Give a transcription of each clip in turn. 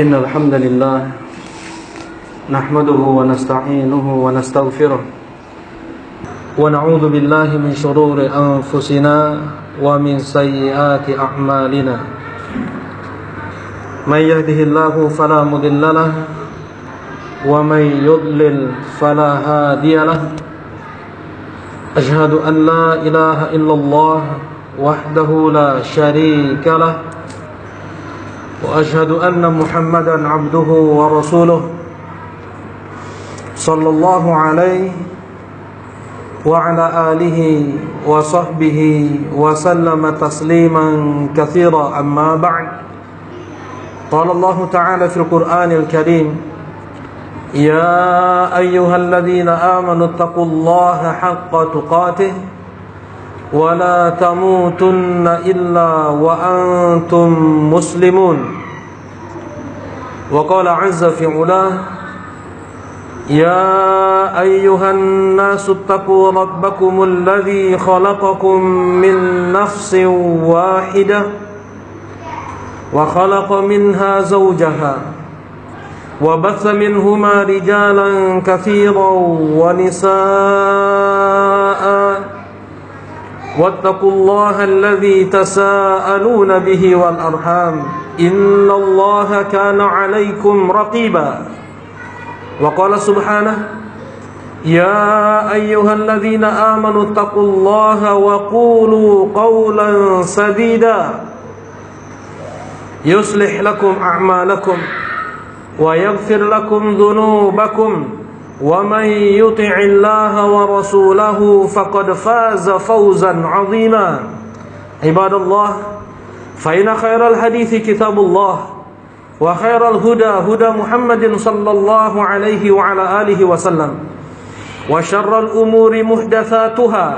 إن الحمد لله نحمده ونستعينه ونستغفره ونعوذ بالله من شرور أنفسنا ومن سيئات أعمالنا من يهده الله فلا مضل له ومن يضلل فلا هادي له أشهد أن لا إله إلا الله وحده لا شريك له وأشهد أن محمدا عبده ورسوله صلى الله عليه وعلى آله وصحبه وسلم تسليما كثيرا أما بعد قال الله تعالى في القرآن الكريم يا أيها الذين آمنوا اتقوا الله حق تقاته ولا تموتن إلا وأنتم مسلمون وقال عز في علاه يا أيها الناس اتقوا ربكم الذي خلقكم من نفس واحدة وخلق منها زوجها وبث منهما رجالا كثيرا ونساء واتقوا الله الذي تساءلون به والأرحام إن الله كان عليكم رقيبا وقال سبحانه يا أيها الذين آمنوا اتقوا الله وقولوا قولا سديدا يصلح لكم أعمالكم ويغفر لكم ذنوبكم ومن يطع الله ورسوله فقد فاز فوزا عظيما عباد الله فإن خير الحديث كتاب الله وخير الهدى هدى محمد صلى الله عليه وعلى آله وسلم وشر الأمور محدثاتها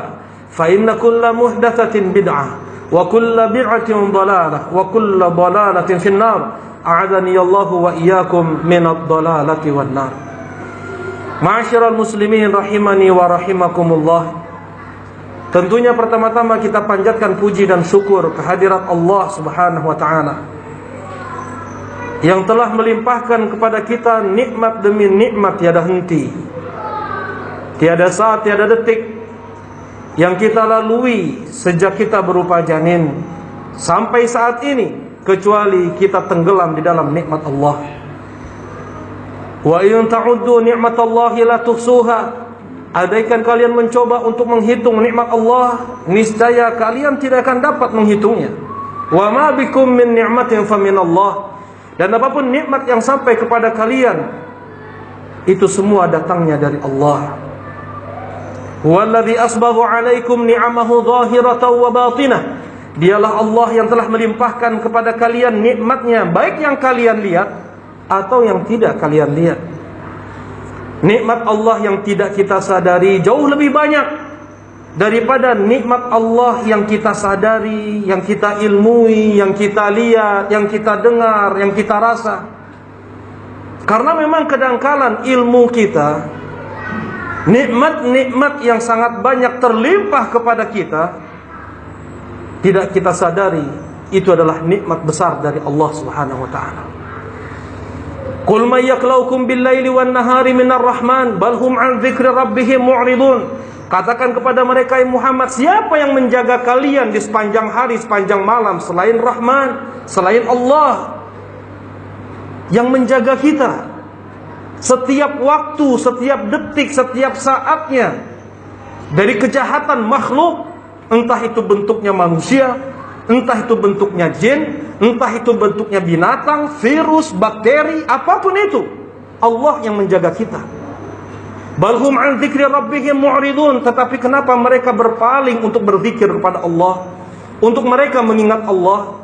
فإن كل محدثة بدعة وكل بدعة ضلالة وكل ضلالة في النار أعاذني الله وإياكم من الضلالة والنار. Ma'asyiral muslimin rahimani wa rahimakumullah. Tentunya pertama-tama kita panjatkan puji dan syukur kehadirat Allah Subhanahu wa taala yang telah melimpahkan kepada kita nikmat demi nikmat tiada henti. Tiada saat, tiada detik yang kita lalui sejak kita berupa janin sampai saat ini kecuali kita tenggelam di dalam nikmat Allah. Wa in ta'uddu ni'matallahi la tuhsuha. Andaikan kalian mencoba untuk menghitung nikmat Allah, niscaya kalian tidak akan dapat menghitungnya. Wa ma bikum min ni'matin faminallah. Dan apapun nikmat yang sampai kepada kalian, itu semua datangnya dari Allah. Huwallazi asbagha 'alaikum ni'amahu zahiratan wa batinah. Dialah Allah yang telah melimpahkan kepada kalian nikmatnya, baik yang kalian lihat atau yang tidak kalian lihat. Nikmat Allah yang tidak kita sadari jauh lebih banyak daripada nikmat Allah yang kita sadari, yang kita ilmui, yang kita lihat, yang kita dengar, yang kita rasa. Karena memang kedangkalan ilmu kita, nikmat-nikmat yang sangat banyak terlimpah kepada kita, tidak kita sadari itu adalah nikmat besar dari Allah Subhanahu wa taala. Qul may yaklaukum bil-laili wan-nahari minar rahman bal hum 'an dzikri rabbihim mu'ridun. Katakan kepada mereka Muhammad, siapa yang menjaga kalian di sepanjang hari, sepanjang malam selain Rahman, selain Allah yang menjaga kita setiap waktu, setiap detik, setiap saatnya dari kejahatan makhluk, entah itu bentuknya manusia, entah itu bentuknya jin, entah itu bentuknya binatang, virus, bakteri, apapun itu, Allah yang menjaga kita. Balhum an dzikri rabbihim mu'ridun. Tetapi kenapa mereka berpaling untuk berzikir kepada Allah, untuk mereka mengingat Allah?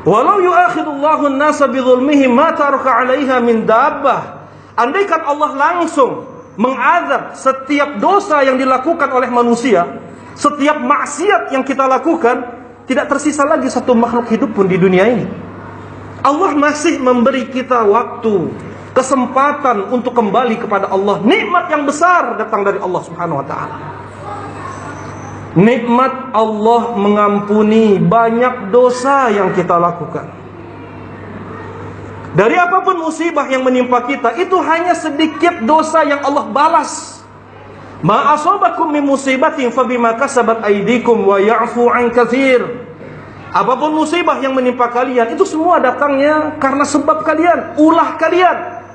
Walau yu'akhidullahu an-nasa bidzulmihim ma taraka 'alaiha min dabbah. Andaikan Allah langsung mengazab setiap dosa yang dilakukan oleh manusia, setiap maksiat yang kita lakukan, tidak tersisa lagi satu makhluk hidup pun di dunia ini. Allah masih memberi kita waktu, kesempatan untuk kembali kepada Allah. Nikmat yang besar datang dari Allah Subhanahu wa taala. Nikmat Allah mengampuni banyak dosa yang kita lakukan. Dari apapun musibah yang menimpa kita, itu hanya sedikit dosa yang Allah balas. Ma asabakum min musibatin fabima kasabat aydikum wa ya'fu an katsir. Apapun musibah yang menimpa kalian, itu semua datangnya karena sebab kalian, ulah kalian.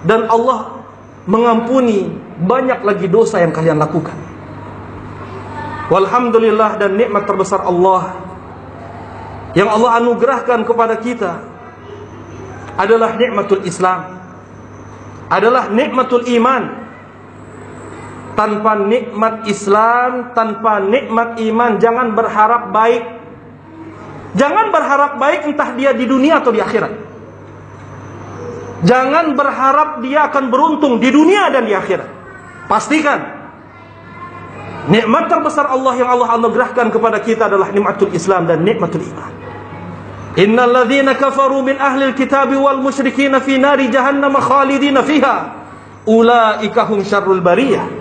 Dan Allah mengampuni banyak lagi dosa yang kalian lakukan. Walhamdulillah, dan nikmat terbesar Allah yang Allah anugerahkan kepada kita adalah nikmatul Islam, adalah nikmatul iman. Tanpa nikmat Islam, tanpa nikmat iman, jangan berharap baik. Jangan berharap baik entah dia di dunia atau di akhirat. Jangan berharap dia akan beruntung di dunia dan di akhirat. Pastikan nikmat terbesar Allah yang Allah anugerahkan kepada kita adalah nikmatul Islam dan nikmatul iman. Innal ladzina kafaru min ahlil kitabi wal musyrikin fi nari jahannam khalidina fiha ulaika hum syarrul bariyah.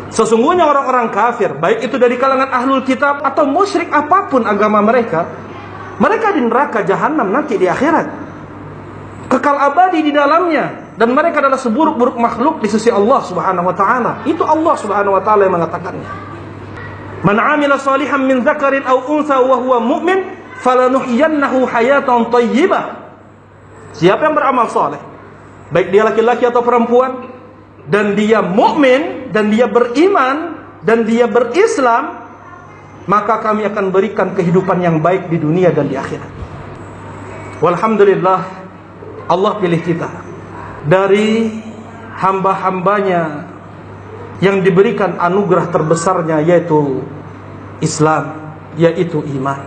Sesungguhnya orang-orang kafir, baik itu dari kalangan ahlul kitab atau musyrik apapun agama mereka, mereka di neraka jahanam nanti di akhirat, kekal abadi di dalamnya, dan mereka adalah seburuk-buruk makhluk di sisi Allah Subhanahu wa taala. Itu Allah Subhanahu wa taala yang mengatakannya. Man 'amila shalihan min dzakarin aw untha wa huwa mu'min falanuhyiyannahu hayatan thayyibah. Siapa yang beramal saleh, baik dia laki-laki atau perempuan, dan dia mukmin, dan dia beriman, dan dia berislam, maka kami akan berikan kehidupan yang baik di dunia dan di akhirat. Walhamdulillah, Allah pilih kita dari hamba-hambanya yang diberikan anugerah terbesarnya, yaitu Islam, yaitu iman.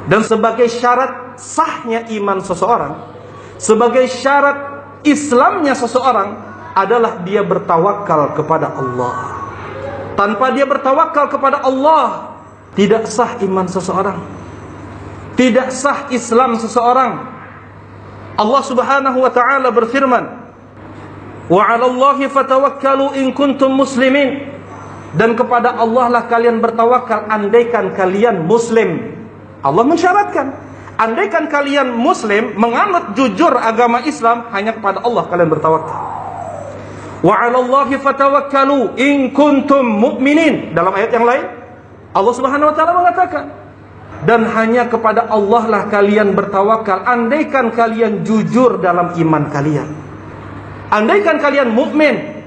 Dan sebagai syarat sahnya iman seseorang, sebagai syarat Islamnya seseorang, adalah dia bertawakal kepada Allah. Tanpa dia bertawakal kepada Allah, tidak sah iman seseorang, tidak sah Islam seseorang. Allah Subhanahu wa ta'ala berfirman, wa 'alallahi fatawakkalu in kuntum muslimin. Dan kepada Allah lah kalian bertawakal andaikan kalian muslim. Allah mensyaratkan, andaikan kalian muslim, menganut jujur agama Islam, hanya kepada Allah kalian bertawakal. Wa 'alallahi fatawakkalu in kuntum mu'minin. Dalam ayat yang lain, Allah Subhanahu wa taala mengatakan, dan hanya kepada Allah lah kalian bertawakal andaikan kalian jujur dalam iman kalian. Andaikan kalian mukmin.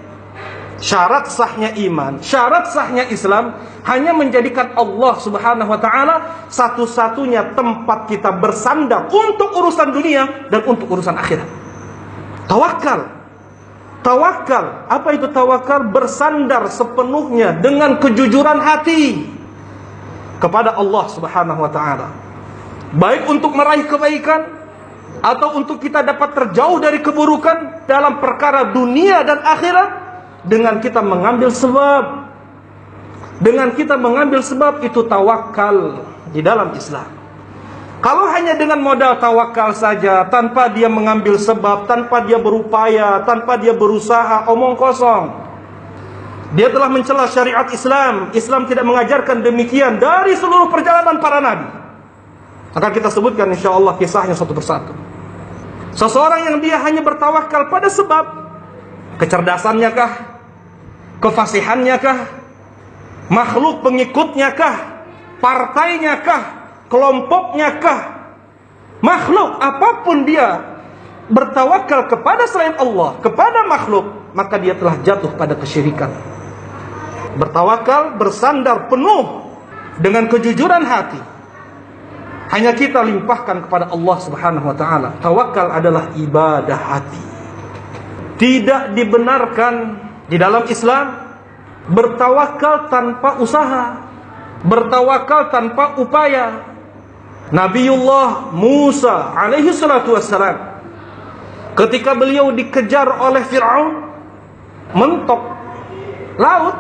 Syarat sahnya iman, syarat sahnya Islam hanya menjadikan Allah Subhanahu wa taala satu-satunya tempat kita bersandar untuk urusan dunia dan untuk urusan akhirat. Tawakal. Tawakal, apa itu tawakal? Bersandar sepenuhnya dengan kejujuran hati kepada Allah Subhanahu wa taala. Baik untuk meraih kebaikan atau untuk kita dapat terjauh dari keburukan dalam perkara dunia dan akhirat, dengan kita mengambil sebab. Dengan kita mengambil sebab, itu tawakal di dalam Islam. Kalau hanya dengan modal tawakal saja, tanpa dia mengambil sebab, tanpa dia berupaya, tanpa dia berusaha, omong kosong, dia telah mencela syariat Islam. Islam tidak mengajarkan demikian dari seluruh perjalanan para nabi. Akan kita sebutkan insyaallah kisahnya satu persatu. Seseorang yang dia hanya bertawakal pada sebab, kecerdasannya kah, kefasihannya kah, makhluk pengikutnya kah, partainya kah, kelompoknya kah, makhluk apapun dia bertawakal kepada selain Allah, kepada makhluk, maka dia telah jatuh pada kesyirikan. Bertawakal, bersandar penuh dengan kejujuran hati, hanya kita limpahkan kepada Allah Subhanahu wa taala. Tawakal adalah ibadah hati. Tidak dibenarkan di dalam Islam bertawakal tanpa usaha, bertawakal tanpa upaya. Nabiullah Musa alaihi salatu wassalam, ketika beliau dikejar oleh Fir'aun, mentok laut,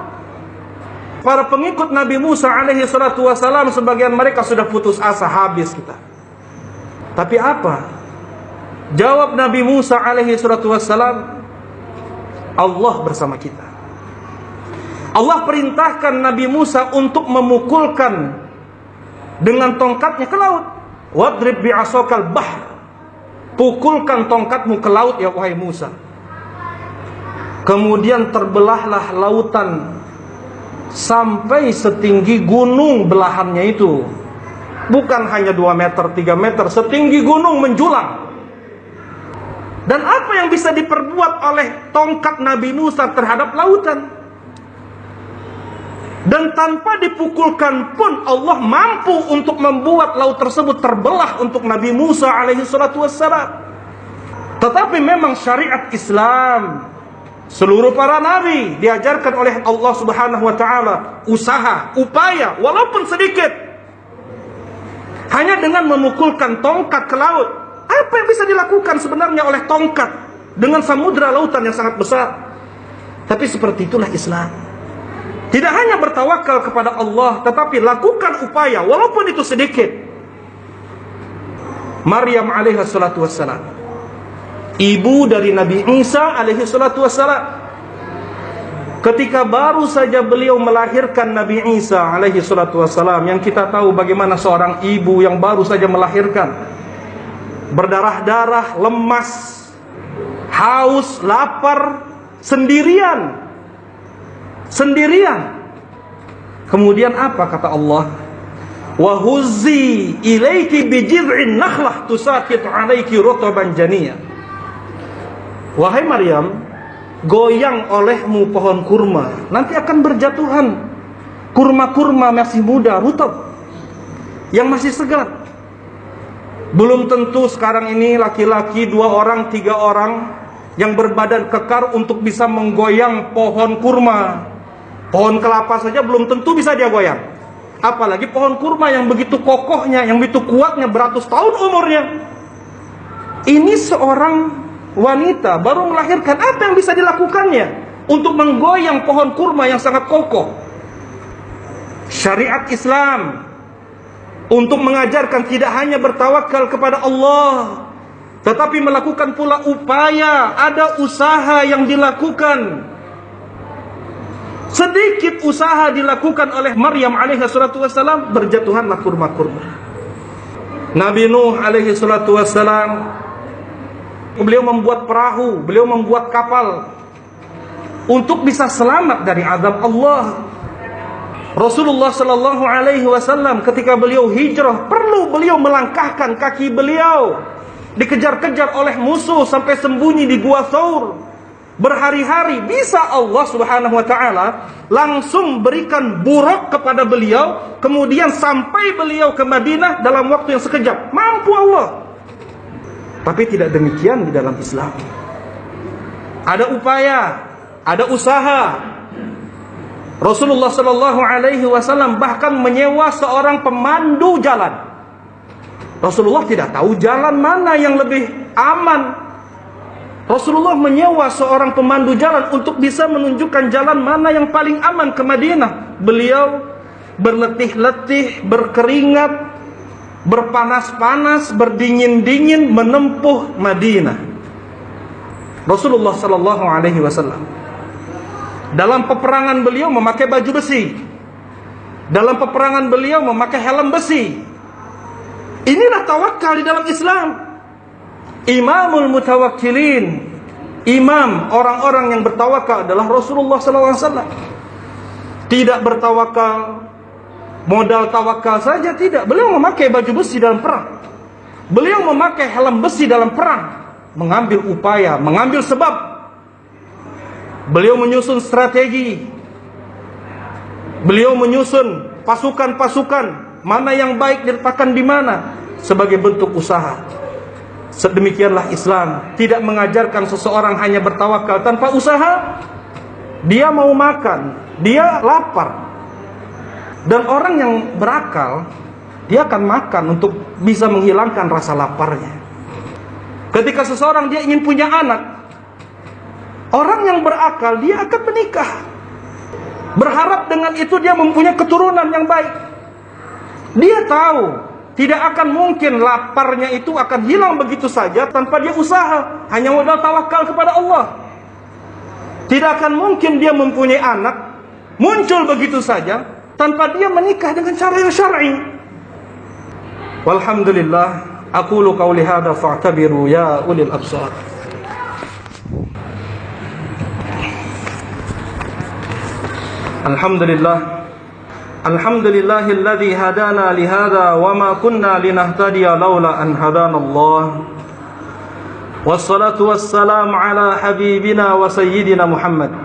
para pengikut Nabi Musa alaihi salatu wassalam, sebagian mereka sudah putus asa, habis kita. Tapi apa jawab Nabi Musa alaihi salatu wassalam? Allah bersama kita. Allah perintahkan Nabi Musa untuk memukulkan dengan tongkatnya ke laut. Wadrib bi'asokal bahr. pukulkan tongkatmu ke laut ya wahai Musa. Kemudian terbelahlah lautan sampai setinggi gunung belahannya itu. Bukan hanya 2 meter, 3 meter, setinggi gunung menjulang. Dan apa yang bisa diperbuat oleh tongkat Nabi Musa terhadap lautan? Dan tanpa dipukulkan pun Allah mampu untuk membuat laut tersebut terbelah untuk Nabi Musa alaihi salatu wassalam. Tetapi memang syariat Islam, seluruh para nabi diajarkan oleh Allah Subhanahu wa taala usaha, upaya walaupun sedikit. Hanya dengan memukulkan tongkat ke laut. Apa yang bisa dilakukan sebenarnya oleh tongkat dengan samudra lautan yang sangat besar? Tapi seperti itulah Islam. Tidak hanya bertawakal kepada Allah, tetapi lakukan upaya walaupun itu sedikit. Maryam alaihi salatu wassalam, ibu dari Nabi Isa alaihi salatu wassalam, ketika baru saja beliau melahirkan Nabi Isa alaihi salatu wassalam, yang kita tahu bagaimana seorang ibu yang baru saja melahirkan, berdarah-darah, lemas, haus, lapar, sendirian. Kemudian apa kata Allah? Wa huzzi ilaiki bi jid'in nakhlah tusaqitu 'alaiki rutban janiyya. Wahai Maryam, goyang olehmu pohon kurma, nanti akan berjatuhan kurma-kurma masih muda, rutab, yang masih segar. Belum tentu sekarang ini laki-laki 2 orang, 3 orang yang berbadan kekar untuk bisa menggoyang pohon kurma. Pohon kelapa saja belum tentu bisa dia goyang, apalagi pohon kurma yang begitu kokohnya, yang begitu kuatnya, beratus tahun umurnya. Ini seorang wanita baru melahirkan, apa yang bisa dilakukannya untuk menggoyang pohon kurma yang sangat kokoh? Syariat Islam untuk mengajarkan tidak hanya bertawakal kepada Allah, tetapi melakukan pula upaya, ada usaha yang dilakukan. Sedikit usaha dilakukan oleh Maryam alaihi salatu wassalam, berjatuhanlah kurma-kurma. Nabi Nuh alaihi salatu wassalam, beliau membuat perahu, beliau membuat kapal untuk bisa selamat dari azab Allah. Rasulullah sallallahu alaihi wasallam ketika beliau hijrah, perlu beliau melangkahkan kaki beliau, dikejar-kejar oleh musuh sampai sembunyi di Gua Thaur. Berhari-hari bisa Allah Subhanahu wa taala langsung berikan buruk kepada beliau, kemudian sampai beliau ke Madinah dalam waktu yang sekejap. Mampu Allah. Tapi tidak demikian di dalam Islam. Ada upaya, ada usaha. Rasulullah sallallahu alaihi wasallam bahkan menyewa seorang pemandu jalan. Rasulullah tidak tahu jalan mana yang lebih aman. Rasulullah menyewa seorang pemandu jalan untuk bisa menunjukkan jalan mana yang paling aman ke Madinah. Beliau berletih-letih, berkeringat, berpanas-panas, berdingin-dingin menempuh Madinah. Rasulullah sallallahu alaihi wasallam dalam peperangan beliau memakai baju besi. Dalam peperangan beliau memakai helm besi. Inilah tawakal di dalam Islam. Imamul mutawakkilin, imam orang-orang yang bertawakal adalah Rasulullah SAW. Tidak bertawakal modal tawakal saja, tidak. Beliau memakai baju besi dalam perang. Beliau memakai helm besi dalam perang, mengambil upaya, mengambil sebab. Beliau menyusun strategi. Beliau menyusun pasukan-pasukan, mana yang baik diletakkan di mana, sebagai bentuk usaha. Sedemikianlah Islam, tidak mengajarkan seseorang hanya bertawakal tanpa usaha. Dia mau makan, dia lapar. Dan orang yang berakal, dia akan makan untuk bisa menghilangkan rasa laparnya. Ketika seseorang dia ingin punya anak, orang yang berakal dia akan menikah, berharap dengan itu dia mempunyai keturunan yang baik. Dia tahu tidak akan mungkin laparnya itu akan hilang begitu saja tanpa dia usaha, hanya modal tawakal kepada Allah. Tidak akan mungkin dia mempunyai anak muncul begitu saja tanpa dia menikah dengan cara yang syar'i. Walhamdulillah, Aqulu qawli hadza fa'tabiru ya ulil absar. Alhamdulillahilladzi hadana li hadza wa ma kunna linahtadiya laula an hadanallah. Wassalatu wassalamu ala habibina wa sayyidina Muhammad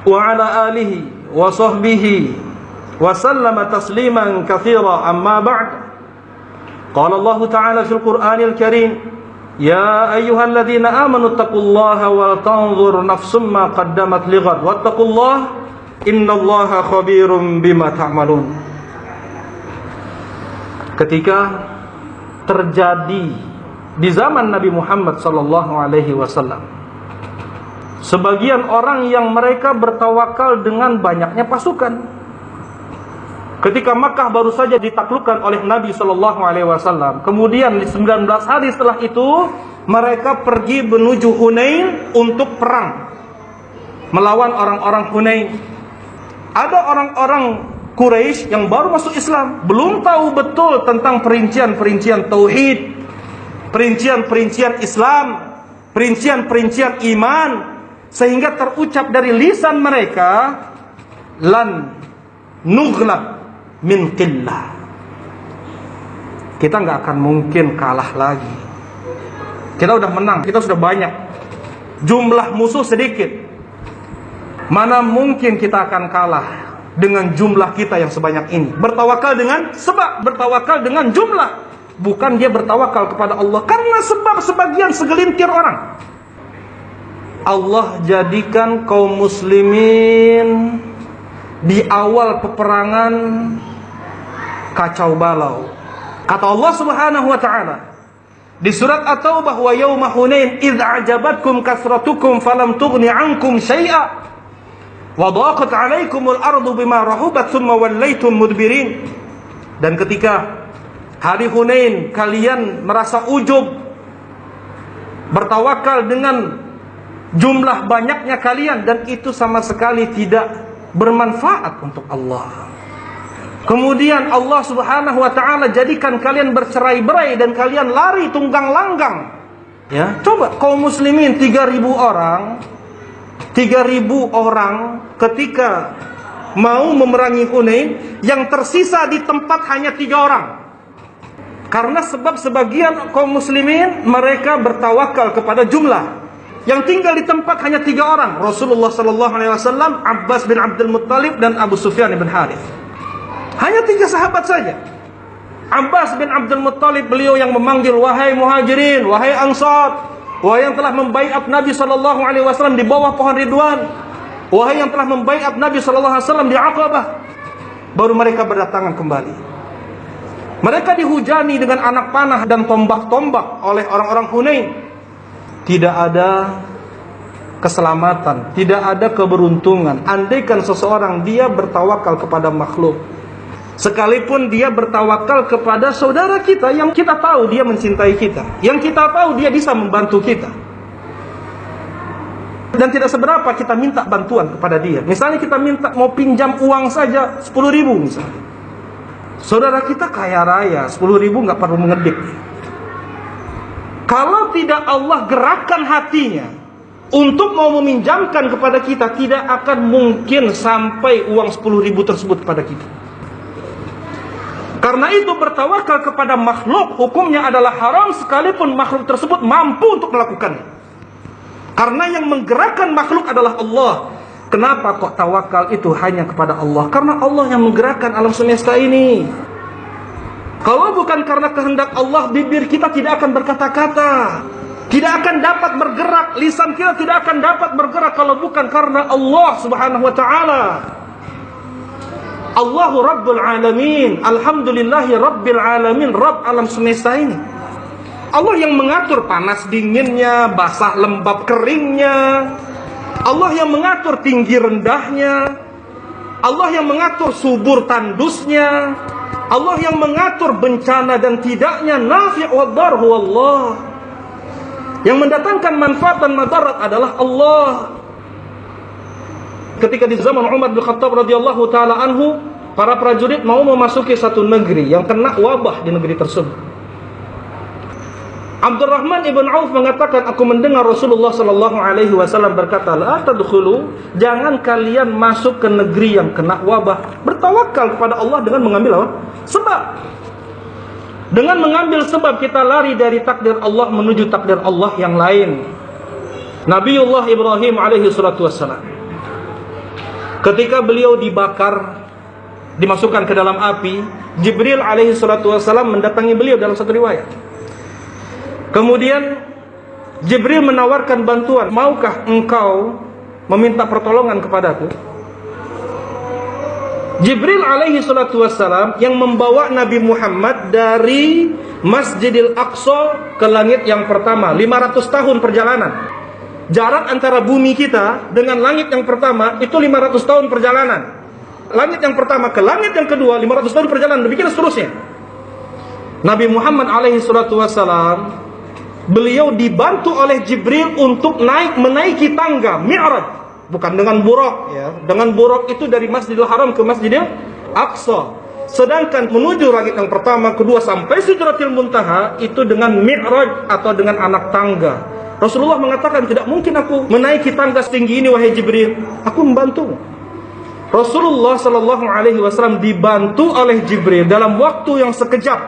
wa ala alihi wa sahbihi wa sallama tasliman katsira, amma ba'd. Qala Allah ta'ala fil Qur'anil Karim, ya ayyuhalladzina amanu taqullaha wa tanzur nafsum ma qaddamat lighad wattaqullaha innallaha khabirum bima ta'malun. Ketika terjadi di zaman Nabi Muhammad sallallahu alaihi wasallam sebagian orang yang mereka bertawakal dengan banyaknya pasukan. Ketika Makkah baru saja ditaklukkan oleh Nabi sallallahu alaihi wasallam, kemudian 19 hari setelah itu mereka pergi menuju Hunain untuk perang melawan orang-orang Hunain. Ada orang-orang Quraisy yang baru masuk Islam, belum tahu betul tentang perincian-perincian tauhid, perincian-perincian Islam, perincian-perincian iman, sehingga terucap dari lisan mereka, lan nughlab min qillah. Kita nggak akan mungkin kalah lagi. Kita udah menang, kita sudah banyak. Jumlah musuh sedikit. Mana mungkin kita akan kalah dengan jumlah kita yang sebanyak ini. Bertawakal dengan sebab, bertawakal dengan jumlah. Bukan dia bertawakal kepada Allah karena sebab sebagian segelintir orang. Allah jadikan kaum muslimin di awal peperangan kacau balau. Kata Allah Subhanahu wa taala di surat At-Taubah, wa yauma Hunain idz a'jabatkum kasratukum falam tughni 'ankum syai'a wa dhaqat 'alaikumul ardu bima rahubat tsumma wallaitum mudbirin. Dan ketika hari Hunain kalian merasa ujub, bertawakal dengan jumlah banyaknya kalian, dan itu sama sekali tidak bermanfaat untuk Allah. Kemudian Allah Subhanahu wa taala jadikan kalian bercerai-berai dan kalian lari tunggang langgang. Ya, coba kaum muslimin 3.000 orang ketika mau memerangi Hunain, yang tersisa di tempat hanya 3 orang. Karena sebab sebagian kaum muslimin mereka bertawakal kepada jumlah. Yang tinggal di tempat hanya 3 orang, Rasulullah sallallahu alaihi wasallam, Abbas bin Abdul Muttalib, dan Abu Sufyan bin Harith. Hanya 3 sahabat saja. Abbas bin Abdul Muttalib, beliau yang memanggil, wahai muhajirin, wahai ansar, wahai yang telah membaiat Nabi sallallahu alaihi wasallam di bawah pohon Ridwan, wahai yang telah membaiat Nabi sallallahu alaihi wasallam di Aqabah. Baru mereka berdatangan kembali. Mereka dihujani dengan anak panah dan tombak-tombak oleh orang-orang Hunain. Tidak ada keselamatan, tidak ada keberuntungan andaikan seseorang dia bertawakal kepada makhluk. Sekalipun dia bertawakal kepada saudara kita yang kita tahu dia mencintai kita, yang kita tahu dia bisa membantu kita, dan tidak seberapa kita minta bantuan kepada dia. Misalnya kita minta mau pinjam uang saja 10.000 misalnya. Saudara kita kaya raya, 10.000 nggak perlu mengedik. Kalau tidak Allah gerakkan hatinya untuk mau meminjamkan kepada kita, tidak akan mungkin sampai uang 10.000 tersebut kepada kita. Karena itu bertawakal kepada makhluk hukumnya adalah haram sekalipun makhluk tersebut mampu untuk melakukannya. Karena yang menggerakkan makhluk adalah Allah. Kenapa kok tawakal itu hanya kepada Allah? Karena Allah yang menggerakkan alam semesta ini. Kalau bukan karena kehendak Allah, bibir kita tidak akan berkata-kata, tidak akan dapat bergerak, lisan kita tidak akan dapat bergerak kalau bukan karena Allah Subhanahu wa taala. Allahu Rabbul Alamin, alhamdulillahi Rabbil Alamin, Rabb alam semesta ini. Allah yang mengatur panas dinginnya, basah lembab keringnya. Allah yang mengatur tinggi rendahnya. Allah yang mengatur subur tandusnya. Allah yang mengatur bencana dan tidaknya, nafi' wa dhar huwa Allah. Yang mendatangkan manfaat dan madarat adalah Allah. Ketika di zaman Umar bin Khattab radhiyallahu taala anhu, para prajurit mau memasuki satu negeri yang kena wabah di negeri tersebut. Abdurrahman ibn Auf mengatakan, aku mendengar Rasulullah sallallahu alaihi wasallam berkata, la tadkhulu, jangan kalian masuk ke negeri yang kena wabah. Bertawakal kepada Allah dengan mengambil apa? Sebab. Dengan mengambil sebab kita lari dari takdir Allah menuju takdir Allah yang lain. Nabiullah Ibrahim alaihi salatu wassalam, ketika beliau dibakar, dimasukkan ke dalam api, Jibril alaihi salatu wassalam mendatangi beliau dalam satu riwayat. Kemudian Jibril menawarkan bantuan, maukah engkau meminta pertolongan kepadaku? Jibril alaihi salatu wassalam yang membawa Nabi Muhammad dari Masjidil Aqsa ke langit yang pertama, 500 tahun perjalanan. Jarak antara bumi kita dengan langit yang pertama itu 500 tahun perjalanan. Langit yang pertama ke langit yang kedua 500 tahun perjalanan, demikian seterusnya. Nabi Muhammad alaihi salatu wassalam, beliau dibantu oleh Jibril untuk menaiki tangga Mi'raj, bukan dengan buraq ya. Dengan buraq itu dari Masjidil Haram ke Masjidil Aqsa. Sedangkan menuju langit yang pertama, kedua sampai Sidratil Muntaha itu dengan Mi'raj atau dengan anak tangga. Rasulullah mengatakan, tidak mungkin aku menaiki tangga setinggi ini wahai Jibril, aku membantu. Rasulullah sallallahu alaihi wasallam dibantu oleh Jibril dalam waktu yang sekejap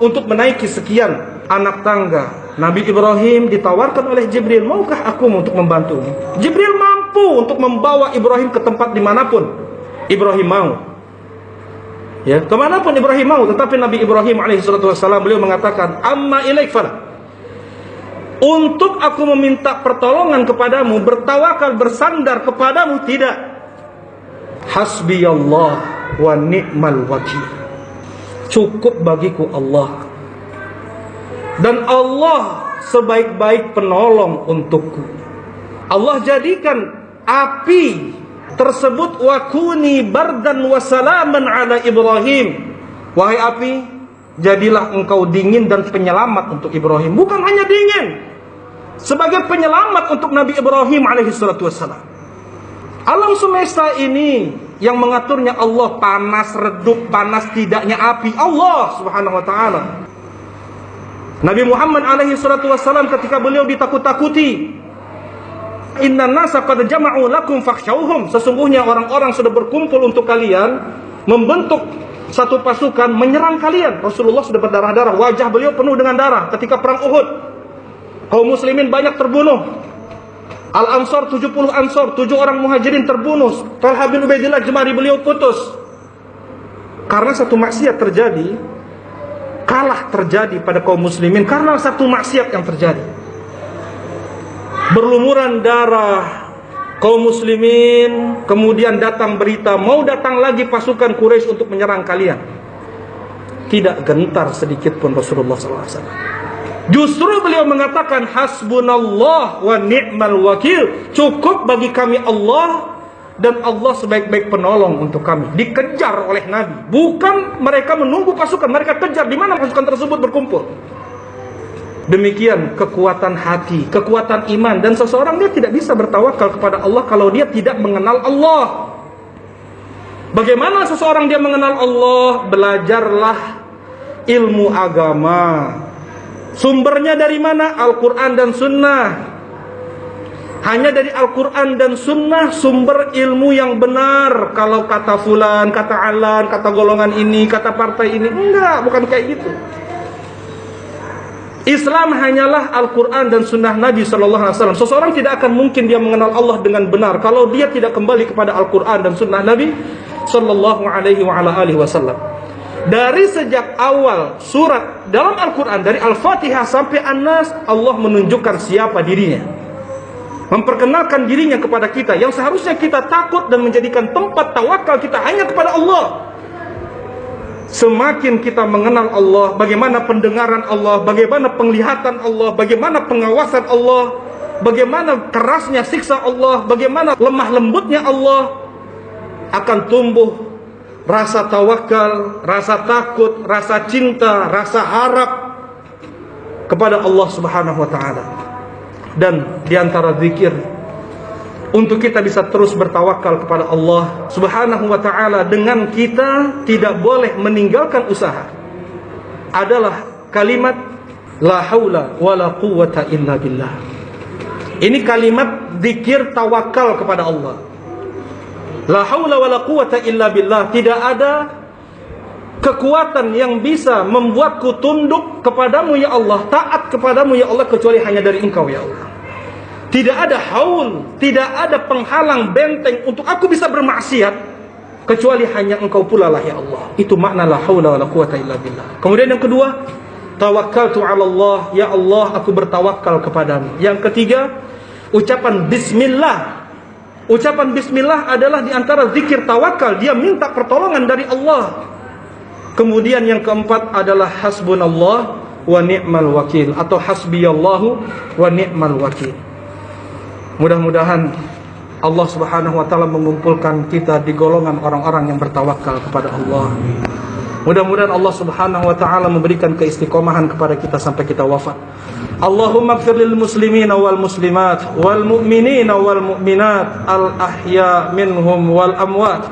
untuk menaiki sekian anak tangga. Nabi Ibrahim ditawarkan oleh Jibril, maukah aku untuk membantu? Jibril mampu untuk membawa Ibrahim ke tempat dimanapun Ibrahim mau. Ya, kemanapun Ibrahim mau. Tetapi Nabi Ibrahim alaihissalatu wassalam, beliau mengatakan, amma ilaik fala. Untuk aku meminta pertolongan kepadamu, bertawakal, bersandar kepadamu, tidak. Hasbiyallah wa ni'mal wakil. Cukup bagiku Allah, dan Allah sebaik-baik penolong untukku. Allah jadikan api tersebut wakuni bardan wa salaman ala Ibrahim. Wahai api, jadilah engkau dingin dan penyelamat untuk Ibrahim. Bukan hanya dingin, sebagai penyelamat untuk Nabi Ibrahim alaihi salatu wassalam. Alam semesta ini yang mengaturnya Allah, panas redup, panas tidaknya api Allah subhanahu wa ta'ala. Nabi Muhammad alaihi salatu wassalam ketika beliau ditakut-takuti, inna nasa qad jama'u lakum fakhshawhum, sesungguhnya orang-orang sudah berkumpul untuk kalian, membentuk satu pasukan menyerang kalian. Rasulullah sudah berdarah-darah, wajah beliau penuh dengan darah ketika perang Uhud. Kaum muslimin banyak terbunuh. Al-Ansar 70 Ansar, 7 orang Muhajirin terbunuh. Talha bin Ubaidillah jemari beliau putus. Karena satu maksiat terjadi, kalah terjadi pada kaum muslimin karena satu maksiat yang terjadi. Berlumuran darah kaum muslimin, kemudian datang berita mau datang lagi pasukan Quraisy untuk menyerang kalian. Tidak gentar sedikit pun Rasulullah SAW. Justru beliau mengatakan, hasbunallah wa ni'mal wakil. Cukup bagi kami Allah, dan Allah sebaik-baik penolong untuk kami. Dikejar oleh Nabi. Bukan mereka menunggu pasukan, mereka kejar di mana pasukan tersebut berkumpul. Demikian kekuatan hati, kekuatan iman. Dan seseorang dia tidak bisa bertawakal kepada Allah kalau dia tidak mengenal Allah. Bagaimana seseorang dia mengenal Allah? Belajarlah ilmu agama. Sumbernya dari mana? Al-Quran dan Sunnah. Hanya dari Al-Quran dan Sunnah sumber ilmu yang benar. Kalau kata fulan, kata alan, kata golongan ini, kata partai ini, enggak, bukan kayak gitu. Islam hanyalah Al-Quran dan Sunnah Nabi SAW. Seseorang tidak akan mungkin dia mengenal Allah dengan benar kalau dia tidak kembali kepada Al-Quran dan Sunnah Nabi SAW. Dari sejak awal surat dalam Al-Quran, dari Al-Fatihah sampai An-Nas, Allah menunjukkan siapa dirinya, memperkenalkan dirinya kepada kita, yang seharusnya kita takut dan menjadikan tempat tawakal kita hanya kepada Allah. Semakin kita mengenal Allah, bagaimana pendengaran Allah, bagaimana penglihatan Allah, bagaimana pengawasan Allah, bagaimana kerasnya siksa Allah, bagaimana lemah lembutnya Allah, akan tumbuh rasa tawakal, rasa takut, rasa cinta, rasa harap kepada Allah Subhanahu wa ta'ala. Dan diantara zikir untuk kita bisa terus bertawakal kepada Allah Subhanahu wa ta'ala dengan kita tidak boleh meninggalkan usaha adalah kalimat La haula wala quwwata illa billah. Ini kalimat zikir tawakal kepada Allah. La haula wala quwwata illa billah. Tidak ada kekuatan yang bisa membuatku tunduk kepadamu ya Allah, taat kepadamu ya Allah, kecuali hanya dari Engkau ya Allah. Tidak ada haul, tidak ada penghalang benteng untuk aku bisa bermaksiat, kecuali hanya Engkau pula lah ya Allah. Itu makna la haula wala quwwata illa billah. Kemudian yang kedua, tawakkaltu 'ala Allah, ya Allah aku bertawakal kepadamu. Yang ketiga, ucapan bismillah. Ucapan bismillah adalah di antara zikir tawakal, dia minta pertolongan dari Allah. Kemudian yang keempat adalah hasbunallah wa ni'mal wakil, atau hasbiyallahu wa ni'mal wakil. Mudah-mudahan Allah Subhanahu wa taala mengumpulkan kita di golongan orang-orang yang bertawakal kepada Allah. Mudah-mudahan Allah Subhanahu wa taala memberikan keistiqomahan kepada kita sampai kita wafat. Allahumma ighfir lil muslimina wal muslimat wal mu'minina wal mu'minat al ahya minhum wal amwat.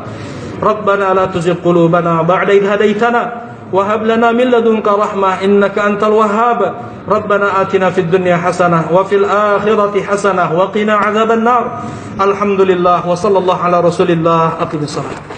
Rabbana la tuzigh qulubana ba'da idh hadaytana wa hab lana min ladunka rahmah innaka antal wahhab. Rabbana atina fid dunya hasanah wa fil akhirati hasanah wa qina adzaban nar. Alhamdulillah wa sallallahu ala rasulillah. Aqimis salat.